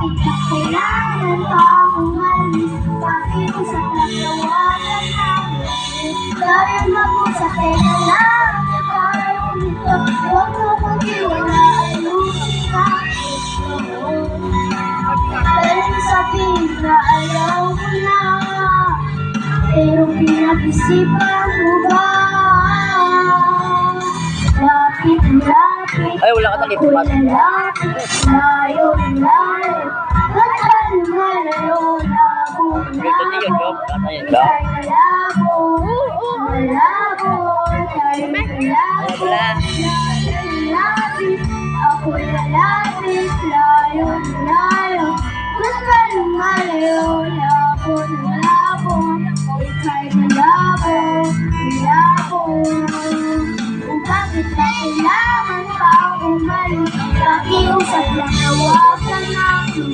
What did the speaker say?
bakit na kailangan pang umalis? Pakiusap lang tawagan namin. Tayo mag-usap, teka lang, tayo nito. Huwag mo kong iwala, ayusin natin ito. Pero sabihin na ayaw mo na, pero pinag-isipan mo ba? Lapit, lapit, Ay, wala ka takip. ako'y lalapit, layo, layo. Ba't ka lumalayo, labo, Ito din yun, labo. Job. Katayin ka. Ika'y malabo, malabo. Ika'y malabo, Wala. lalapit, ako'y lalapit, layo, layo. Ba't ka lumalayo, labo, labo. Ika'y malabo, malabo. Kung bakit na kailangan pa umalis, pakiusap lang tawagan natin.